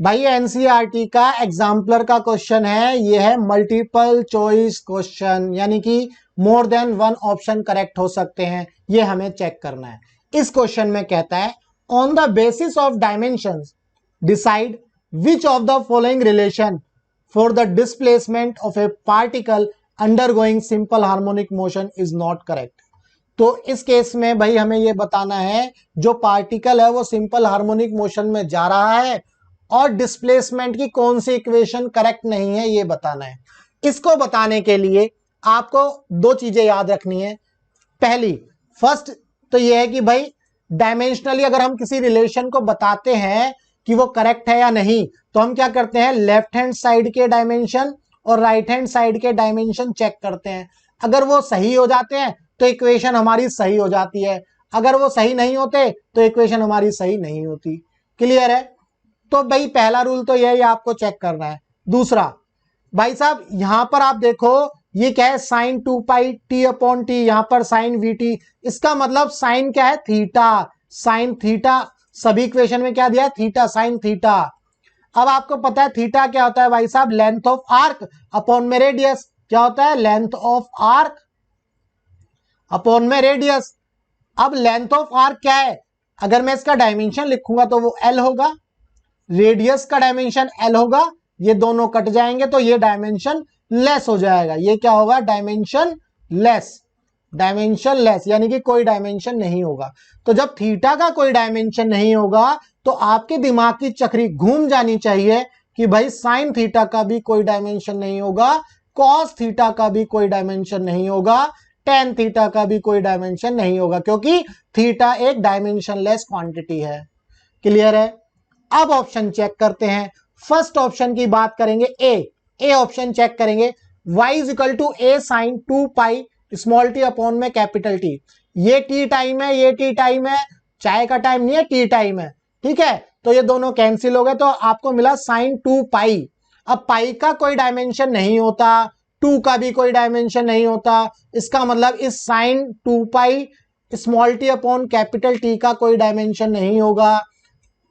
भाई एनसीईआरटी का एग्जाम्पलर का क्वेश्चन है, ये है मल्टीपल चॉइस क्वेश्चन, यानी कि more than one option correct हो सकते हैं, ये हमें चेक करना है। इस क्वेश्चन में कहता है on the basis of dimensions decide which of the following relation for the displacement of A particle undergoing simple harmonic motion is not correct. तो इस केस में भाई हमें यह बताना है जो पार्टिकल है वो सिंपल हार्मोनिक मोशन में जा रहा है और डिस्प्लेसमेंट की कौन सी इक्वेशन करेक्ट नहीं है, ये बताना है। इसको बताने के लिए आपको दो चीजें याद रखनी है। पहली फर्स्ट तो यह है कि भाई डायमेंशनली अगर हम किसी रिलेशन को बताते हैं कि वो करेक्ट है या नहीं, तो हम क्या करते हैं, लेफ्ट हैंड साइड के डायमेंशन और राइट हैंड साइड के डायमेंशन चेक करते हैं। अगर वो सही हो जाते हैं तो इक्वेशन हमारी सही हो जाती है, अगर वो सही नहीं होते तो इक्वेशन हमारी सही नहीं होती। क्लियर है? तो भाई पहला रूल तो यही आपको चेक करना है। दूसरा भाई साहब यहां पर आप देखो ये क्या है, sign 2 pi T upon T, यहां पर साइन वी टी, इसका मतलब साइन क्या है, थीटा। साइन थीटा सभी इक्वेशन में क्या दिया है, थीटा, साइन थीटा। अब आपको पता है थीटा क्या होता है भाई साहब, लेंथ ऑफ आर्क अपॉन में रेडियस। क्या होता है, लेंथ ऑफ आर्क अपॉन में रेडियस। अब लेंथ ऑफ आर्क क्या है, अगर मैं इसका डायमेंशन लिखूंगा तो वो एल होगा, रेडियस का डायमेंशन एल होगा, ये दोनों कट जाएंगे तो ये डायमेंशन लेस हो जाएगा। ये क्या होगा, डायमेंशन लेस। डायमेंशन लेस यानी कि कोई डायमेंशन नहीं होगा। तो जब थीटा का कोई डायमेंशन नहीं होगा तो आपके दिमाग की चक्री घूम जानी चाहिए कि भाई साइन थीटा का भी कोई डायमेंशन नहीं होगा, कॉस थीटा का भी कोई डायमेंशन नहीं होगा, टेन थीटा का भी कोई डायमेंशन नहीं होगा, क्योंकि थीटा एक डायमेंशनलेस क्वांटिटी है। क्लियर है? अब ऑप्शन चेक करते हैं। फर्स्ट ऑप्शन की बात करेंगे, ए ऑप्शन चेक करेंगे, y is equal to A sine 2 pi small T upon में कैपिटल टी। ये टी टाइम है, ये टी टाइम है, चाय का टाइम नहीं है, टी टाइम है। ठीक है, तो ये दोनों कैंसिल हो गए तो आपको मिला साइन 2 पाई। अब पाई का कोई डायमेंशन नहीं होता, 2 का भी कोई डायमेंशन नहीं होता, इसका मतलब इस sine 2 pi small T upon capital T का कोई डायमेंशन नहीं होगा।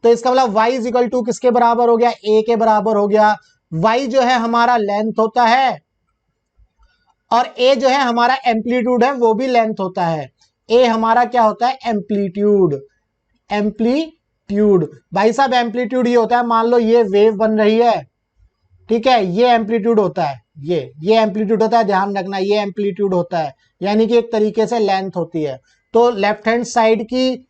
तो इसका मतलब y इज इक्वल टू किसके बराबर हो गया, a के बराबर हो गया। y जो है हमारा लेंथ होता है और a जो है हमारा एम्पलीट्यूड है, वो भी लेंथ होता है। a हमारा क्या होता है, एम्पलीट्यूड। एम्पलीट्यूड भाई साहब एम्पलीट्यूड ये होता है, मान लो ये वेव बन रही है, ठीक है, ये एम्पलीट्यूड होता है, ये एम्पलीट्यूड होता है, ध्यान रखना ये एम्पलीट्यूड होता है, यानी कि एक तरीके से लेंथ होती है। तो लेफ्ट हैंड साइड की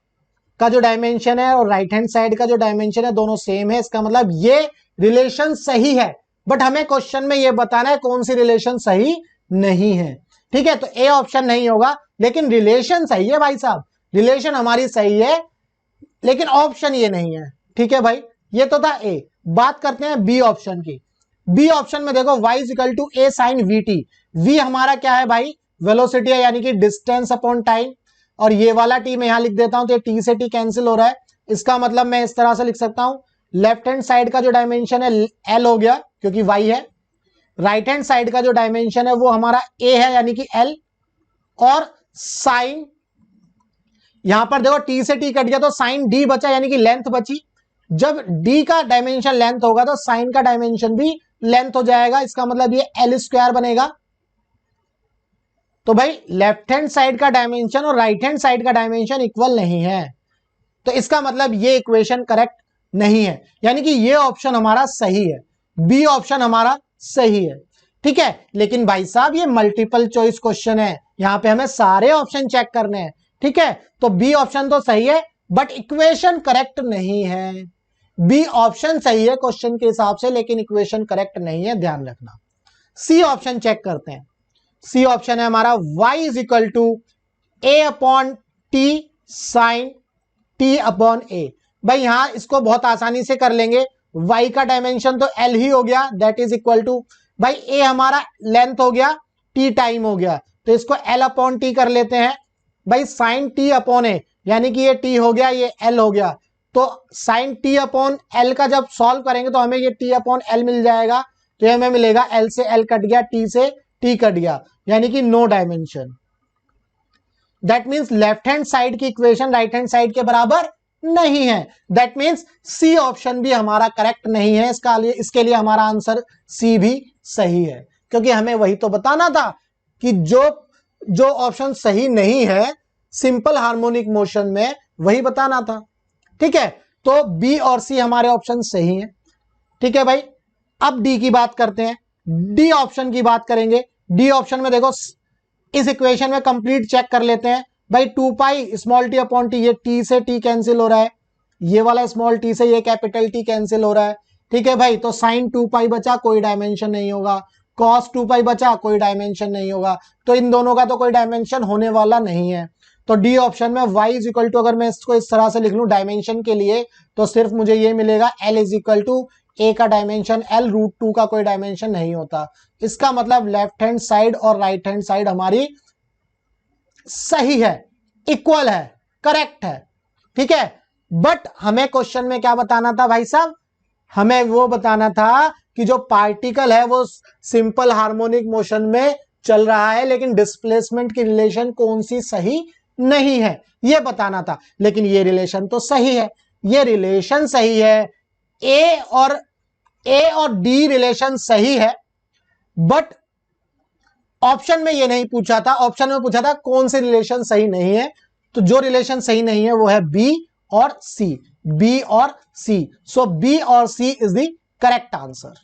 का जो डायमेंशन है और राइट हैंड साइड का जो डायमेंशन है दोनों सेम है, इसका मतलब ये रिलेशन सही है। बट हमें क्वेश्चन में ये बताना है कौन सी रिलेशन सही नहीं है। ठीक है, तो ए ऑप्शन नहीं होगा, लेकिन रिलेशन सही है भाई साहब, रिलेशन हमारी सही है, लेकिन ऑप्शन ये नहीं है। ठीक है भाई, ये तो था ए। बात करते हैं बी ऑप्शन की। बी ऑप्शन में देखो y is equal to A sine V T. V हमारा क्या है भाई, वेलोसिटी है, यानी कि डिस्टेंस अपॉन टाइम, और ये वाला टी मैं यहां लिख देता हूं तो ये टी से टी कैंसिल हो रहा है। इसका मतलब मैं इस तरह से लिख सकता हूं, लेफ्ट हैंड साइड का जो डायमेंशन है एल हो गया क्योंकि y है, राइट हैंड साइड का जो डायमेंशन है वो हमारा a है यानी कि l, और साइन यहां पर देखो टी से टी कट गया तो साइन d बचा यानी कि लेंथ बची। जब d का डायमेंशन लेंथ होगा तो साइन का डायमेंशन भी लेंथ हो जाएगा, इसका मतलब ये एल स्क्वायर बनेगा। तो भाई लेफ्ट हैंड साइड का डायमेंशन और राइट हैंड साइड का डायमेंशन इक्वल नहीं है, तो इसका मतलब ये इक्वेशन करेक्ट नहीं है, यानी कि ये ऑप्शन हमारा सही है, बी ऑप्शन हमारा सही है। ठीक है, लेकिन भाई साहब ये मल्टीपल चॉइस क्वेश्चन है, यहां पे हमें सारे ऑप्शन चेक करने हैं। ठीक है, तो बी ऑप्शन तो सही है बट इक्वेशन करेक्ट नहीं है। बी ऑप्शन सही है क्वेश्चन के हिसाब से, लेकिन इक्वेशन करेक्ट नहीं है, ध्यान रखना। सी ऑप्शन चेक करते हैं। सी ऑप्शन है हमारा y is equal to a upon t sine t upon a. भाई यहां इसको बहुत आसानी से कर लेंगे, y का डायमेंशन तो l ही हो गया, दैट इज इक्वल टू भाई a हमारा लेंथ हो गया, t टाइम हो गया, तो इसको l अपॉन टी कर लेते हैं। भाई साइन t अपॉन a यानी कि ये t हो गया, ये l हो गया, तो साइन t अपॉन l का जब सॉल्व करेंगे तो हमें ये t अपॉन l मिल जाएगा, तो हमें मिलेगा l से l कट गया, t से t कट गया, यानी कि no dimension. That means left hand side की इक्वेशन राइट हैंड साइड के बराबर नहीं है। दैट मीन्स सी ऑप्शन भी हमारा करेक्ट नहीं है। इसके लिए हमारा आंसर सी भी सही है, क्योंकि हमें वही तो बताना था कि जो ऑप्शन सही नहीं है सिंपल हार्मोनिक मोशन में, वही बताना था। ठीक है, तो बी और सी हमारे ऑप्शन सही हैं। ठीक है भाई, अब डी की बात करते हैं। डी ऑप्शन की बात करेंगे। डी ऑप्शन में देखो, इस इक्वेशन में कंप्लीट चेक कर लेते हैं भाई। 2 pi small T upon T, ये टी से टी कैंसिल हो रहा है, ये वाला स्मॉल टी से ये कैपिटल टी कैंसिल हो रहा है। ठीक है भाई, तो साइन 2 पाई बचा, कोई डायमेंशन नहीं होगा। कॉस 2 पाई बचा, कोई डायमेंशन नहीं होगा। तो इन दोनों का तो कोई डायमेंशन होने वाला नहीं है। तो डी ऑप्शन में y इज इक्वल टू, अगर मैं इसको इस तरह से लिख लूं डायमेंशन के लिए, तो सिर्फ मुझे ये मिलेगा l इज इक्वल टू ए का डायमेंशन l, √2 का कोई डायमेंशन नहीं होता। इसका मतलब लेफ्ट हैंड साइड और राइट हैंड साइड हमारी सही है, इक्वल है, करेक्ट है। ठीक है, बट हमें क्वेश्चन में क्या बताना था भाई साहब? हमें वो बताना था कि जो पार्टिकल है वो सिंपल हार्मोनिक मोशन में चल रहा है, लेकिन डिस्प्लेसमेंट की रिलेशन कौन सी सही नहीं है, ये बताना था। लेकिन ये रिलेशन तो सही है, ये रिलेशन सही है, ए और डी रिलेशन सही है। बट ऑप्शन में ये नहीं पूछा था, ऑप्शन में पूछा था कौन से रिलेशन सही नहीं है। तो जो रिलेशन सही नहीं है वो है बी और सी, बी और सी। सो बी और सी इज द करेक्ट आंसर।